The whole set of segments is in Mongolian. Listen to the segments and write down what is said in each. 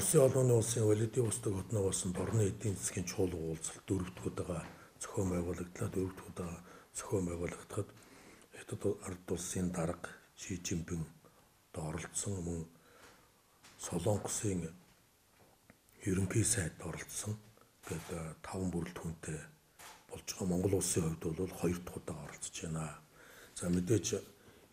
Оросын холбооны улсын Владивосток хотноос дорны эдийн засгийн чуулга уулзалт дөрөвдүгээр удаага зохион байгуулагдлаа. Дөрөвдүгээр удаага зохион байгуулагдахад Хятад ард улсын дарга Ши Жинпин оролцсон, мөн Солонгосын ерөнхий сайд оролцсон. Тэгээд 5 бүрэлдэхүүнтэй болж байгаа. Монгол улсын хувьд бол 2 дахь удаа оролцож байна. За мэдээж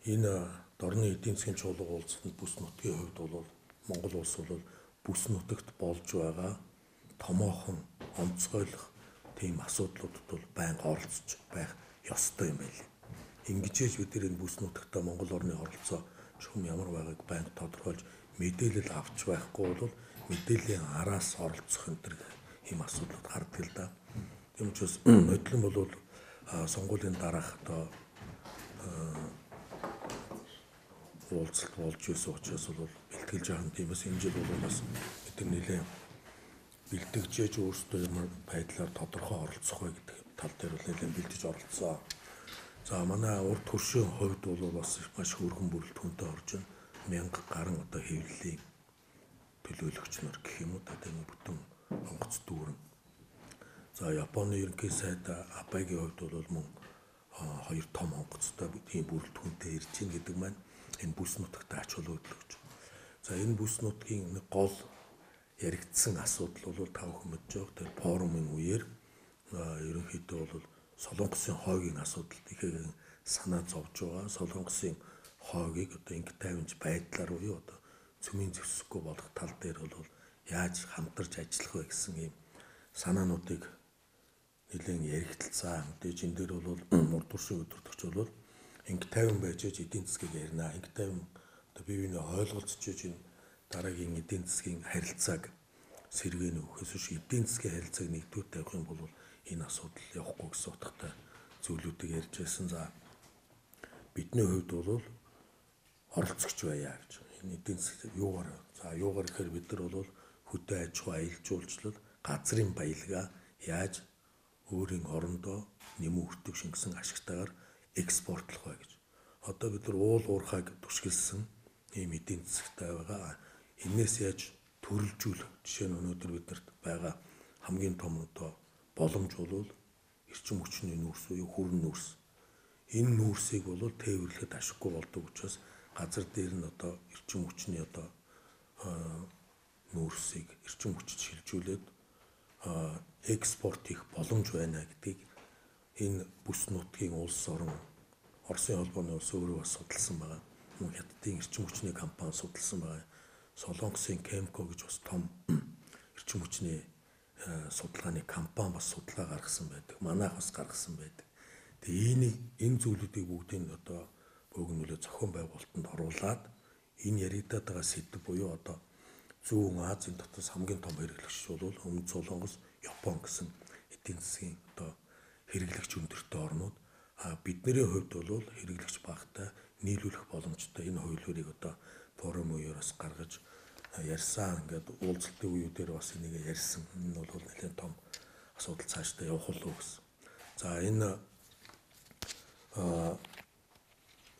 энэ дорны эдийн засгийн чуулга уулзалтанд бүс нутгийн хувьд бол Монгол улс бол бүс нутагт болж байгаа томоохон онцгойлох тийм асуудлуудад бол байнга оролцож байх ёстой юм байли. Ингэжээж бид энэ бүс нутагта Монгол орны оролцоо шүм ямар байгааг байнга тодорхойлж мэдээлэл авч байхгүй бол мэдээллийн араас оролцох энэ ийм асуудлууд гардаг л да. Тийм учраас модлон бол сонгуулийн дараах одоо уулзалт болж байсан учраас бол бэлтгэл жаахан тиймээс энэ жил бол бас бид нэлээд бэлтгэжээж өөрсдөө ямар байдлаар тодорхой оролцох вэ гэдэг тал дээр бол нэлээд бэлтэж оролцсон. За манай урд төршийн хувьд бол бас маш хөргөн бүрэлдэхүүнтэй орж байна. 1000 гаруй одоо хэвлэлийн төлөөлөгч нар гэх юм уу одоо энэ бүтэн онгоц дүүрэн. За Японы ерөнхий сайд Абагийн хувьд бол мөн 2 том онгоцтой тийм бүрэлдэхүүнтэй ирж гин гэдэг маань энэ бүс нутагт ач холбогдол. За энэ бүс нутгийн нэг гол яригдсан асуудал бол та бүхэн мэдж байгаа. Тэр форумын үеэр ерөнхийдөө бол Солонгосын хойгийн асуудалд ихэвчлэн санаа зовж байгаа. Солонгосын хойгийг одоо инг тайванч байдлаар уу одоо цөмийн зэвсэхгүй болох тал дээр бол яаж хамтарч ажиллах вэ гэсэн ийм санаануудыг нэлээд яригдсан. Мэдээж энэ дээр бол урд төршийн өдөртөгч бол инг тайван байж эдийн засгийг ярина. Инг тайван одоо бие биенээ ойлголцож энэ дараагийн эдийн засгийн харилцааг сэргээнэ өгөхөөс биш эдийн засгийн харилцааг нэгдүгээр тавих юм бол энэ асуудал явахгүй гэсэн утгатай зүйлүүдийг ярьж байсан. За бидний хувьд бол оролцогч байя гэж. Энэ эдийн засаг юугаар гэхээр бид нар бол хөдөө аж ахуй аялал жуулчлал газрын баялгаа яаж өөрийн орондоо нэмэн хүртэх шингэсэн ашигтайгаар экспортлох вэ гэж. Одоо бид нар уул уурхайг түшгэлсэн ийм эдийн засагтай байгаа. Энээс яаж төрөлжүүлэх жишээ нь өнөөдөр бидэрт байгаа хамгийн том одоо боломж бол эрчим хүчний нүүрс буюу хүрэн нүүрс. Энэ нүүрсийг бол тээвэрлэхэд ашиггүй болдог учраас газар дээр нь одоо эрчим хүчний одоо нүүрсийг эрчим хүчит шилжүүлээд экспорт хийх боломж байна гэдгийг энэ бүс нутгийн улс орон Оросын холбооны улс өөрөө бас судалсан байгаа. Мөн Хятадын эрчим хүчний компани судалсан байгаа. Солонгосын Кемко гэж бас том эрчим хүчний судалгааны компани бас судалгаа гаргасан байдаг. Манайх бас гаргасан байдаг. Тэгээ энэ зүйлүүдийг бүгдийг одоо бөөгнөлөө зохион байгуулалтанд оруулаад энэ яригадаад байгаа сэдв буюу одоо Зүүн Азийн дотор хамгийн том хэрэглэгч бол Өмнөд Солонгос, Япон гэсэн эдийн засгийн одоо хэрэглэгч өндөртэй орнууд. Бидний хувьд бол хэрэглэгч багтай нийлүүлэх боломжтой энэ хувилбарыг одоо форум үеэс гаргаж ярьсан. Ингээд уулзалтын үеүүдээр бас энийг ярьсан. Энэ бол нэлээд том асуудал цаашдаа явах болов гэсэн. За энэ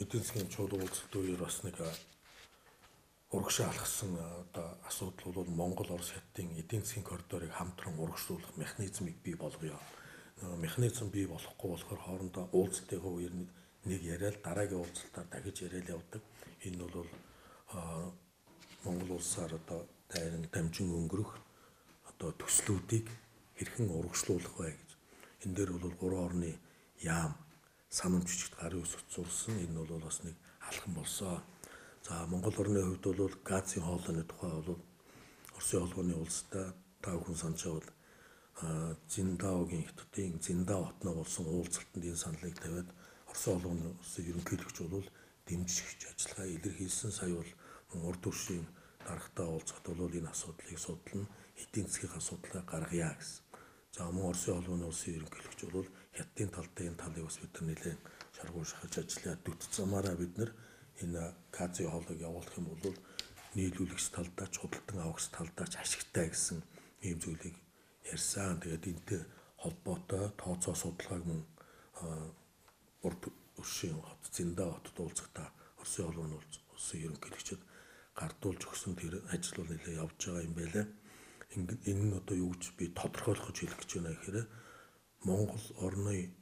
эдийн засгийн чуулга уулзалтын үеэр бас нэг урагшаа алхсан одоо асуудал бол Монгол Орос Хятадын эдийн засгийн коридорыг хамтран урагшлуулах механизмыг бий болгоё. Механизм бий болохгүй болохоор хоорондоо уулзалтын үеэр нэг яриад дараагийн уулзалтаар дахиж яриад явдаг. Энэ бол Монгол улсаар одоо дайран дамжин өнгөрөх одоо төслүүдийг хэрхэн урагшлуулах вэ гэж. Энэ дээр бол 3 орны яам санамж бичигт гарын үсгт зурсан. Энэ бол бас нэг алхам болсон. За Монгол орны хувьд бол газын хоолойны тухай бол Оросын холбооны улстай та бүхэн санаж байвал Циндаогийн Хятадын Циндао хотноо болсон уулзалтанд энэ саналыг тавиад Оросын холбооны улсын ерөнхийлөгч бол дэмжигч ажиллагаа илэрхийлсэн. Сая бол урд төршийн даргатай уулзахад бол энэ асуудлыг судлана, эдийн засгийн асуудлаа гаргая гэсэн. За мөн Оросын холбооны улсын ерөнхийлөгч бол Хятадын талтай энэ талыг бас бид нар нэлээд шаргуу шахаж ажиллаад дүт замаараа бид нар энэ газын хоолойг явуулах юм бол нийлүүлэгч талдаа ч худалдан авахч талдаа ч ашигтай гэсэн ийм зүйлийг ярьсан. Тэгээд энэтэй холбоотой тооцоо судалгааг мөн урд өршийн хот Циндао хотод уулзахдаа Оросын холбооны улсын ерөнхийлөгчд гардуулж өгсөн тэр ажил бол нэлээд явж байгаа юм байлаа. Ингээд энэ нь одоо юу гэж би тодорхойлох гэж хэлэх гэж байна гэхээр Монгол орны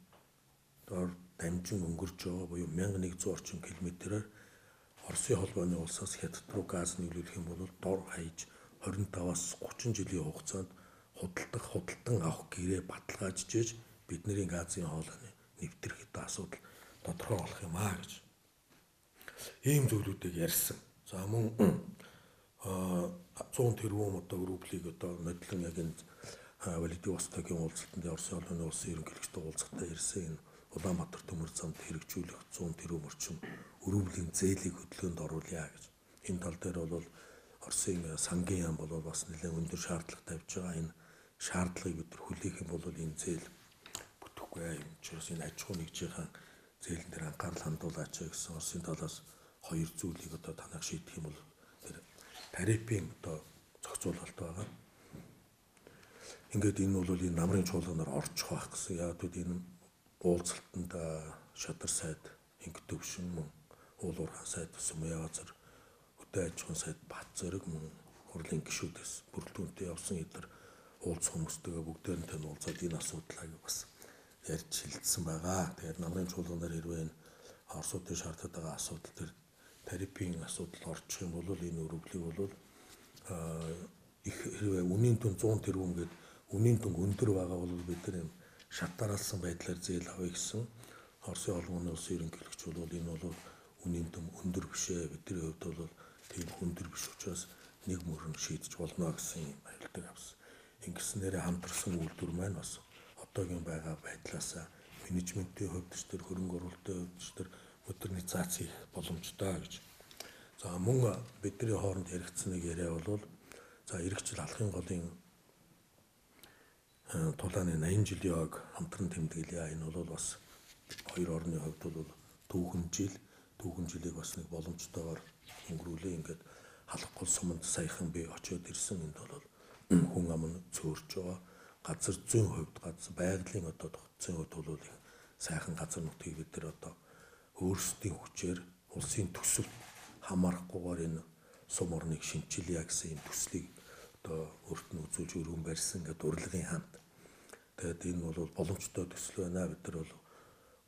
доор дамжин өнгөрч байгаа буюу 1100 орчим километрээр Оросын холбооны улсаас Хятад руу газ нийлүүлэх юм бол дор хаяж 25-аас 30 жилийн хугацаанд худалдан авах гэрээ баталгаажж бидний газын хоолойны нэвтрэх асуудал тодорхой болох юм аа гэж ийм зүйлүүдийг ярьсан. За мөн 100 тэрбум одоо рублийг одоо нодлон яг энэ Владивостогийн уулзалтанд Оросын холбооны улсын ерөнхийлөгчтэй уулзалтаа ирсэн энэ Улаанбаатар төмөр замд хэрэгжүүлэх 100 тэрбум орчим өрөвлийн зээлийг хөдөлгөөнд оруулъя гэж. Энэ тал дээр бол Оросын сангийн яам бол бас нэлээд өндөр шаардлага тавьж байгаа. Энэ шаардлагыг бид хүлээх юм бол энэ зээл бүтэхгүй юм. Учраас энэ аж ахуй нэгжийн зээлэн дээр анхаарал хандуулаач гэсэн Оросын талаас хоёр зүйлийг одоо танах шийдэх юм бол тэр тарифын одоо зохицуулалт байгаа. Ингээд энэ бол энэ намрын чуулганаар орчих байх гэсэн. Яг үгүй энэ уулзалтанд шадар сайд инг төвшин мөн уул уурхай сайд Сүмья газар хөдөө аж ахуйн сайд Бат зэрэг мөн хурлын гишүүдээс бүрэлдэхүүнтэй явсан эдгээр уулз хүмүүстэйгээ бүгдээрнтэй уулзаад энэ асуудлыг бас ярьж шилжсэн байгаа. Тэгээд намрын чуулганаар хэрвээ энэ Оросуудын шаардаад байгаа асуудал төр тарифын асуудал орчих юм бол энэ өрөвлийг бол их хэрвээ үнийн дүн 100 тэрбум гээд үнийн дүн өндөр байгаа бол бид нар юм шатараалсан байдлаар зээл авъя гэсэн Оросын холбооны улсын ерөнхийлөгч бол энэ бол үнийн дүн өндөр бишээ бидний хувьд бол тийм өндөр биш учраас нэг мөрөн шийдэж болно гэсэн юм аюултай авсан. Ингэснээрээ хамтарсан үйлдвэр маань бас одоогийн байгаа байдлаас менежментийн хувьд ч тэр хөрөнгө оруулалтын хувьд ч тэр модернизац хийх боломжтой гэж. За мөн бидний хооронд яригдсан нэг яриа бол за эх жил алхын голын тулааны 80 жилийн ог хамтран тэмдэглэе. Энэ бол бас хоёр орны хувьд бол түүхэн жилийг бас нэг боломжтойгоор өнгөрүүлээ. Ингээд халахгүй суманд саяхан би очиод ирсэн. Энд бол хүн ам нь цөөрч байгаа. Газар зүйн хувьд газар байгалийн одоо тогтцын хувьд бол их сайхан газар нутгийг бид нар одоо өөрсдийн хүчээр улсын төсөвт хамаарахгүйгээр энэ сум орныг шинчилъя гэсэн юм төслийг одоо өөрт нь үзүүлж өргөн барьсан гэдэг урлагийн хамт. Тэгээд энэ бол боломжтой төсөл байна. Бид нар бол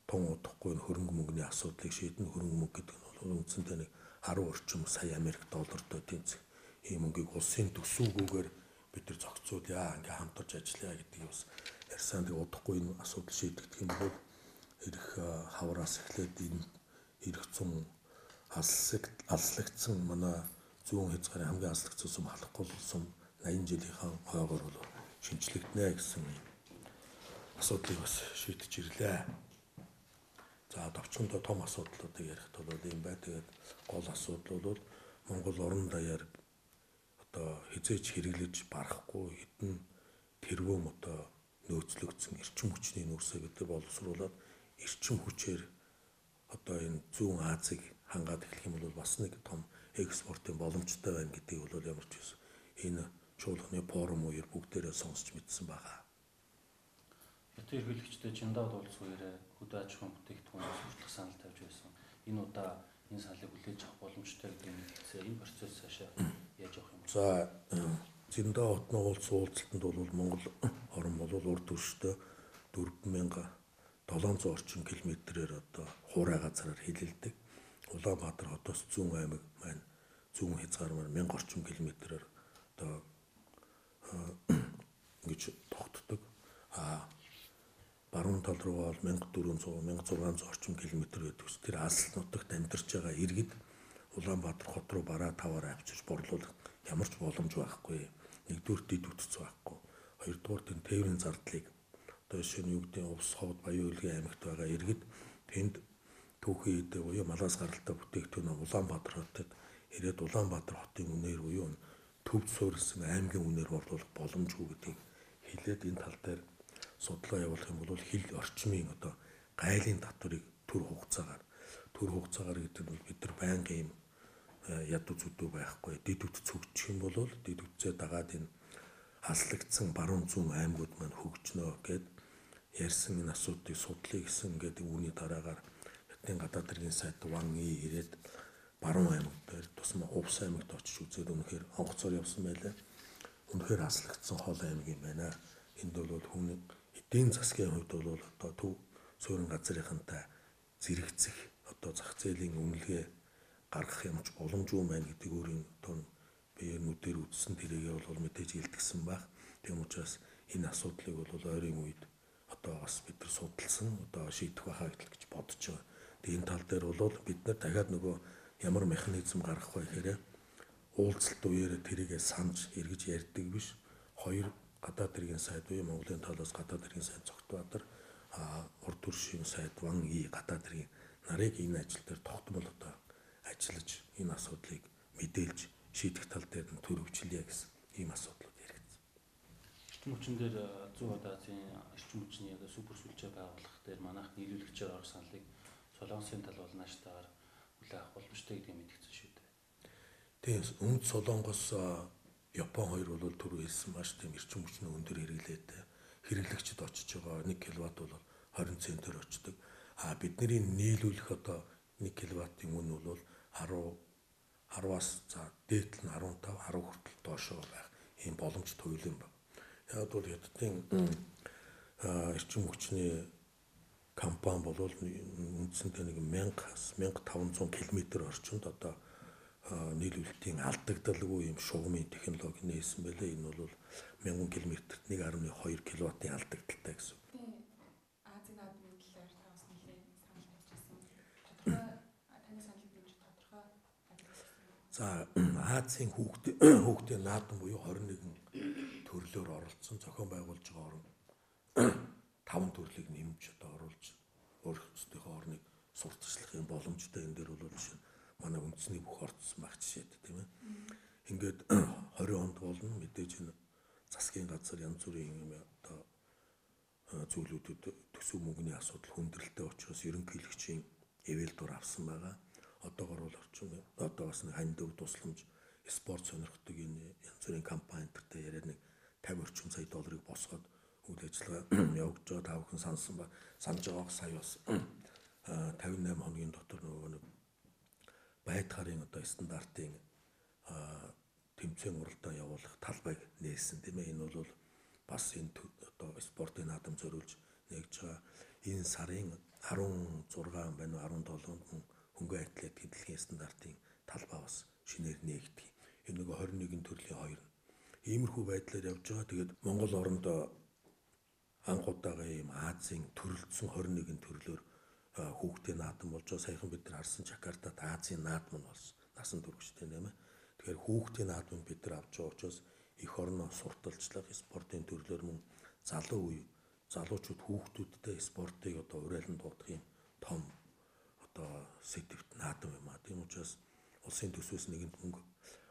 тун удахгүй энэ хөрөнгө мөнгөний асуудлыг шийдэн. Хөрөнгө мөнгө гэдэг нь бол үндсэндээ нэг 10 орчим сая Америк доллартай тэнцэх ийм мөнгийг улсын төсөвгүйгээр бид нар зохицуулъя. Ингээ хамтарч ажиллая гэдгийг бас ярьсан. Тэгээд удахгүй энэ асуудал шийдэгдэх юм бол ирэх хавраас эхлээд энэ ирэх зам алслагдсан манай зүүн хязгаарын хамгийн алслагдсан сум халахгүй сум 80 жилийнхаа хойгоор бол шинчлэгдэнэ гэсэн асуудлыг бас шийдэж ирлээ. За товчхондоо том асуудлуудыг ярихт бол юм бай. Тэгээд гол асуудал бол Монгол орон даяар одоо хизээч хэрэглэж барахгүй хэдэн тэрбум одоо нөөцлөгдсөн эрчим хүчний нөөцөө бид боловсруулад эрчим хүчээр одоо энэ зүүн Азийг хангаад эхлэх юм бол бас нэг том экспортын боломжтой байна гэдгийг бол ямар ч байсан энэ чуулганы форум үеэр бүгдээрээ сонсч мэдсэн байгаа. Хятад ерөнхийлөгчтэй Чиндад уулзсууяраа хөдөө аж ахуйн бүтээгдэхүүнээс хүртэх санал тавьж байсан. Энэ удаа энэ саналыг хүлээж авах боломжтой гэдэг нь хэлсэн. Энэ процесс цаашаа яаж явах юм бэ? За Чиндад хотны уулзалтанд бол Монгол орн бол урд төрштэй 4700 орчим километрээр одоо хуурай газараар хилэлдэг. Улаанбаатар хотоос зүүн аймаг маань зүүн хязгаар маань 1000 орчим километрээр одоо ингэж тогтдог. Баруун тал руу бол 1400-1600 орчим километр гэдэг ус. Тэр алс нутагт амьдарч байгаа иргэд Улаанбаатар хот руу бараа таваараа авчирч борлуулах ямар ч боломж байхгүй. Нэгдүгээр дэд үтц байхгүй. Хоёрдугаар тэр тээврийн зардлыг одоо шинэ юу гэдэг Увс ховд Баян Улгийн аймагт байгаа иргэд тэнд түүхий идэ буюу малаас гаралтай бүтээгдэхүүн Улаанбаатар хотод ирээд Улаанбаатар хотын үнээр буюу төвд суурилсан аймгийн үнээр борлуулах боломжгүй гэдгийг хэлээд энэ тал дээр судалгаа явуулах юм бол хил орчмын одоо гайлын татварыг төр хугацаагаар гэдэг нь бид нар байнгын юм ядуу зүдүү байхгүй дэд үт цөгчих юм бол дэд үтцээ дагаад энэ хаслагдсан баруун зүүн аймагуд маань хөгжнө гэд ярьсан энэ асуудлыг судлаа гэсэн ингээд үүний дараагаар Хятадын гадаад хэргийн сайд Ван И ирээд Баруун аймаг дээр тусмаа Увс аймагт очиж үзээд үнэхээр онгоцоор явсан байлаа. Үнэхээр аслагдсан хол аймаг юм байна. Энд бол хүний эдийн засгийн хувьд бол одоо төв суурин газрынхантай зэрэгцэх одоо зах зээлийн үнэлгээ гаргах юмч боломжгүй байна гэдэг өөрийн одоо биеэр нүдээр үзсэн тэрийгээ бол мэдээж илтгэсэн баг. Тийм учраас энэ асуудлыг бол ойрын үед одоо бас бид нар судалсан одоо шийдэх байхаа гэж бодож байгаа. Тэгээ энэ тал дээр бол бид нар дахиад нөгөө ямар механизм гаргах вэ гэхээр уулзалт үеэр тэрийгээ санаж эргэж ярьдаг биш. Хоёр гадаад хэргийн сайд буюу Монголын талаас гадаад хэргийн сайд Цогтбаатар урд төршийн сайд Ван И гадаад хэргийн нарыг энэ ажил дээр тогтмол одоо ажиллаж энэ асуудлыг мэдээлж шийдэх тал дээр нь төр хөгжлөе гэсэн ийм асуудлууд яригдсан. Эрчим хүчин дээр Зүүн Азийн эрчим хүчний яг супер сүлжээ байгуулах дээр манайх нийлүүлэгчээр орох саналыг Солонгосын тал бол нааштай хүлээх авах боломжтой гэдгийг мэдгдсэн шүү дээ. Тийм Өмнөд Солонгос Япон хоёр бол түрүү хэлсэн маш тийм эрчим хүчний өндөр хэрэглээтэй хэрэглэгчд очиж байгаа 1 кВт бол 20 центээр очдог. Бидний нийлүүлэх одоо 1 кВт-ийн үн бол 10-аас за дээдл нь 15 10 хүртэл доошоо байх ийм боломж туйлын байна. Яг бол Хятадын эрчим хүчний компани бол үндсэндээ нэг 1500 км орчинд одоо нийлүүлэлтийн алдагдaltaгүй юм шугамын технологи нээсэн байлээ. Энэ бол 1000 км-т 1.2 кВт-ийн алдагдaltaй гэсэн. Азийн наадмын талаар та бас нэлээд санал тавьчихсан. Таны саналыг дэмжих тодорхой За Азийн хүүхдийн наадам буюу 21 төрлөөр оролцсон зохион байгуулж байгаа орн 5 төрлийг нэмж одоо оруулж өөрсдийнхөө орныг сурталчлахын боломжтой энэ дээр бол жишээ нь манай үндэсний бүх орцсон байх жишээд тийм ээ. Ингээд 20 онд болно мэдээж энэ засгийн газар янз бүрийн юм одоо зүйлүүдэд төсөв мөнгөний асуудал хүндрэлтэй учраас ерөнхийлөгчийн эвэл дур авсан байгаа. Одоогор бол орчин одоо бас нэг хань дөв тусламж спорт сонирхдаг энэ янз бүрийн компани энтертэй яриад нэг 50 орчим сая долларыг босгоод үйл ажиллагаа явуулж байгаа. Та бүхэн санаж байгаа сая бас 58 хоногийн дотор нөгөө нэг байдгарын одоо стандартын тэмцээн уралдаан явуулах талбайг нээсэн тийм ээ. Энэ бол бас энэ одоо спортын наадам зориулж нэгж байгаа. Энэ сарын 16 байна уу 17-нд хөнгөн атлетикийн дэлхийн стандартын талбай бас шинээр нээгдэх. Энэ нөгөө 21 төрлийн хоёр. Иймэрхүү байдлаар явж байгаа. Тэгээд Монгол оронд анх удаага ийм Азийн төрөлдсөн 21 төрлөөр хүүхдийн наадам болж байгаа. Саяхан бид нар харсан Жакартад Азийн наадам нь болсон. Насан туршидтэй нэмэ. Тэгэхээр хүүхдийн наадмыг бид нар авч байгаа учраас эх орноо сурталчлах спортын төрлөөр мөн залуучууд хүүхдүүдтэй спортыг одоо уриалан дуудах юм том одоо сэдвт наадам юм аа. Тийм учраас улсын төсвөөс нэгэнд мөнгө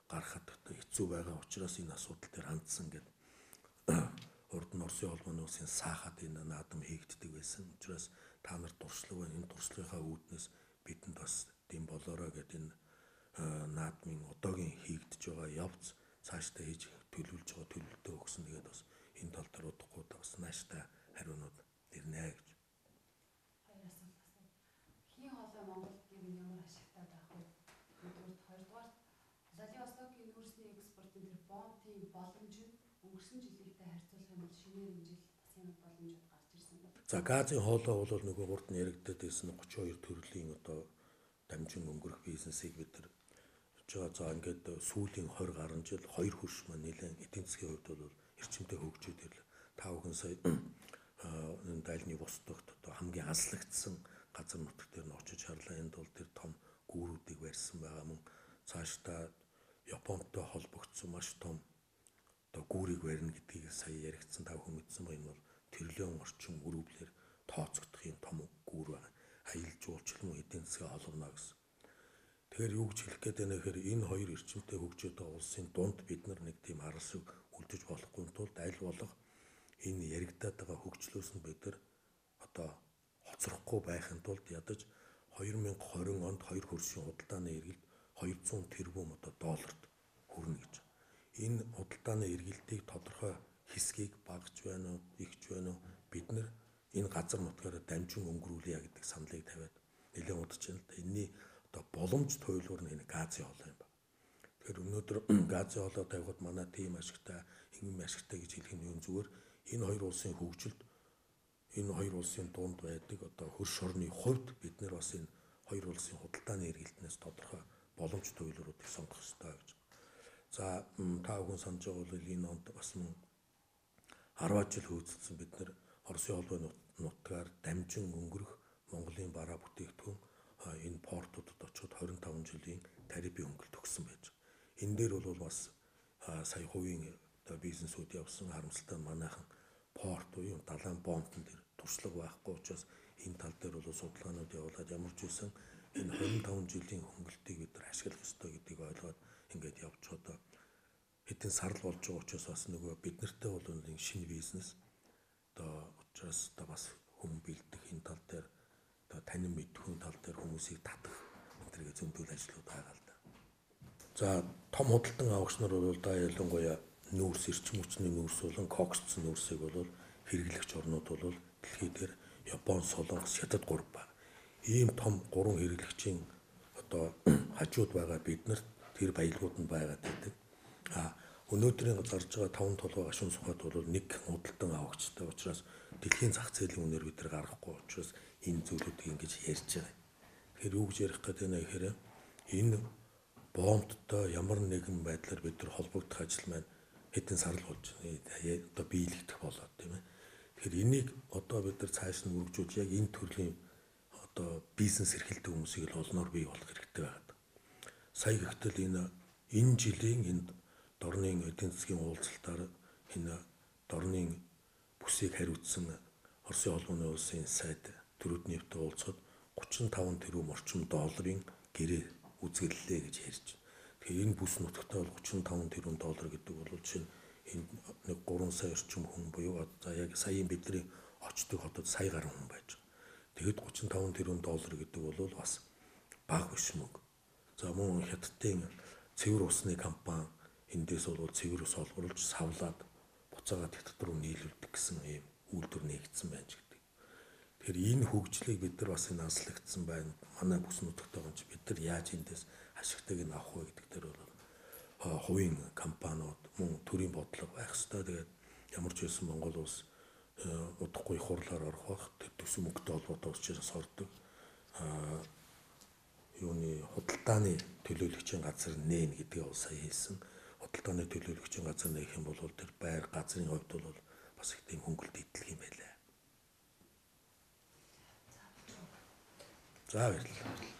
гаргахад хэцүү байгаа учраас энэ асуудал дээр хандсан гэдэг. Урд нь Оросын холбооны улсын саахад энэ наадам хийгддэг байсан. Учраас та нар дуршлаг байна. Энэ дуршлагынхаа үүднээс бидэнд бас тийм болоорой гэдэг энэ наадмын одоогийн хийгдэж байгаа явц цаашдаа хийж төлөвлөж байгаа төлөвлөлтөө өгсөн. Тэгээд бас энэ тал дээр удахгүй бас нааштай хариунууд ирнэ гэж. Хийн хоолой Монголд гэрн ямар ашигтай байх вэ? Хоёрдугаар Владивостокийн нүүрсний экспортын тэр бонтын боломж нь өнгөрсөн жилийнхтэй харьцуулах юм бол шинээр энэ жил бас ямар боломжууд гарч ирсэн бэ? За газын хоолой бол нөгөө урд нь яригдаад байсан 32 төрлийн одоо дамжин өнгөрөх бизнесийг бид нар за ингээд сүүлийн 20 гаруй жил хоёр хөрш маань нэлээд эдийн засгийн хувьд бол эрчимтэй хөгжөөд ирлээ. 5 сая энэ дайлны бус догт одоо хамгийн аслагдсан газар нутаг дээр нь очиж харлаа. Энд бол тэр том гүүрүүдийг барьсан байгаа мөн цаашдаа Японтой холбогдсон маш том одоо гүүрийг барина гэдгийг сая яригдсан. Та бүхэн мэдсэн ба энэ бол тэрлэн орчим гүүрээр тооцогдох юм том гүүр байна. Аялал жуулчлал мөн эдийн засгийн холбоно гэсэн. Тэгэхээр юу гэж хэлэх гээд байна гэхээр энэ хоёр эрчимтэй хөгжөөд байгаа улсын дунд бид нар нэг тийм арал шиг үлдэж болохгүй тулд аль болох энэ яригдаад байгаа хөгжлөөс нь бид нар одоо хоцрохгүй байхын тулд ядаж 2020 онд 2 хөршийн худалдааны эргэлт 200 тэрбум одоо долларт хүрнэ гэж. Энэ худалдааны эргэлтийг тодорхой хэсгийг багж байна уу, ихж байна уу бид нар энэ газар нутгаараа дамжин өнгөрүүлье гэдэг саналыг тавиад нэлээд удаж байна л да. Энэний одоо боломж туйлуур нь энэ газын хоол юм байна. Тэгэхээр өнөөдөр газын хоолоо тавихад манай тийм ашигтай, ингэм ашигтай гэж хэлэх нь юу зүгээр энэ хоёр улсын хөгжилд энэ хоёр улсын дунд байдаг одоо хөрш орны хувьд бид нэр бас энэ хоёр улсын худалдааны эргэлтнээс тодорхой боломж туйлууруудыг сонгох ёстой гэж. За та бүхэн санаж байгаа бол энэ онд бас 10 жил хөөцөлсөн бид нэр Оросын холбоо нутгаар дамжин өнгөрөх Монголын бараа бүтээгдэхүүн энэ портуудад очиод 25 жилийн тарифын хөнгөлт өгсөн байж. Энэ дээр бол бас сая хувийн бизнесүүд явсан харамсалтай манайхан порт буюу далайн бомтон дээр туршлага байхгүй учраас энэ тал дээр бол судалгаанууд явуулаад ямар ч үсэн энэ 25 жилийн хөнгөлтийг бид нар ашиглах ёстой гэдгийг ойлгоод ингээд явж одоо хэдэн сарл болж байгаа учраас бас нөгөө бид нартай бол энэ шинэ бизнес одоо учраас одоо бас хүм бэлдэх энэ тал дээр одоо танин мэдхүүн тал дээр хүмүүсийг татах энэ зөндөл ажлууд байгаа л да. За том худалдан авагч нар бол да ялангуяа нүүрс эрчим хүчний нүүрс болон коксцсон нүүрсийг бол хэрэглэгч орнууд бол дэлхийд дээр Япон, Солонгос, Хятад 3 байна. Ийм том 3 хэрэглэгчийн одоо хажууд байгаа бид нарт тэр баялагууд нь байгаад байдаг. Өнөөдрийн зарж байгаа 5 толгой гашуун сухад бол нэг худалдан авагчтай учраас дэлхийн зах зээлийн үнээр бид нар гарахгүй учраас энэ зүйлүүдийг ингэж ярьж байгаа. Тэгэхээр юу гэж ярих гэдэг нь гэхээр энэ бомбттой ямар нэгэн байдлаар бид нар холбогдох ажил маань хэдэн сар л болж байна. Одоо биелэгдэх болоод тийм ээ. Тэгэхээр энийг одоо бид нар цааш нь үргэлжлүүлж яг энэ төрлийн одоо бизнес эрхэлдэг хүмүүсийг л олноор бий болох хэрэгтэй байна. Сая гэтэл энэ жилийн энэ дорны эдийн засгийн уулзалтаар энэ дорны бүсийг хариуцсан Оросын холбооны улсын сайд төрөөднийвтэй уулзахад 35 тэрбум орчим долларын гэрээ үзгэллээ гэж ярьж. Тэгэхээр энэ бүс нутагтаа бол 35 тэрбум доллар гэдэг бол жишээ нь энэ нэг 3 сая орчим хүн буюу за яг саяын бидний очдог хотод сая гаруй хүн байж байгаа. Тэгэхэд 35 тэрбум доллар гэдэг бол бас бага биш мөнгө. За мөн Хятадын цэвэр усны компани эндээс бол цэвэр ус олгуулж савлаад буцаагаад Хятад руу нийлүүлдэг гэсэн ийм үйлдвэр нэгдсэн байж гэдэг. Тэгэхээр энэ хөгжлийг бид нар бас энэ анслагдсан байна. Манай бүс нутагтайгаа ч бид нар яаж эндээс ашигтайг нь авах вэ гэдэг дээр бол хувийн компаниуд мөн төрийн бодлого байх ёстой. Тэгээд ямар ч байсан Монгол улс удахгүй их хурлаар орох бах тэр төсөв мөнгөтэй холбоотой учраас ордог. Юуны худалдааны төлөөлөгчийн газар нээн гэдгийг бол сая хэлсэн. Худалдааны төлөөлөгчийн газар нээх юм бол тэр байр газрын хувьд бол бас их тийм хөнгөлт идэх юм байлаа. За баярлалаа.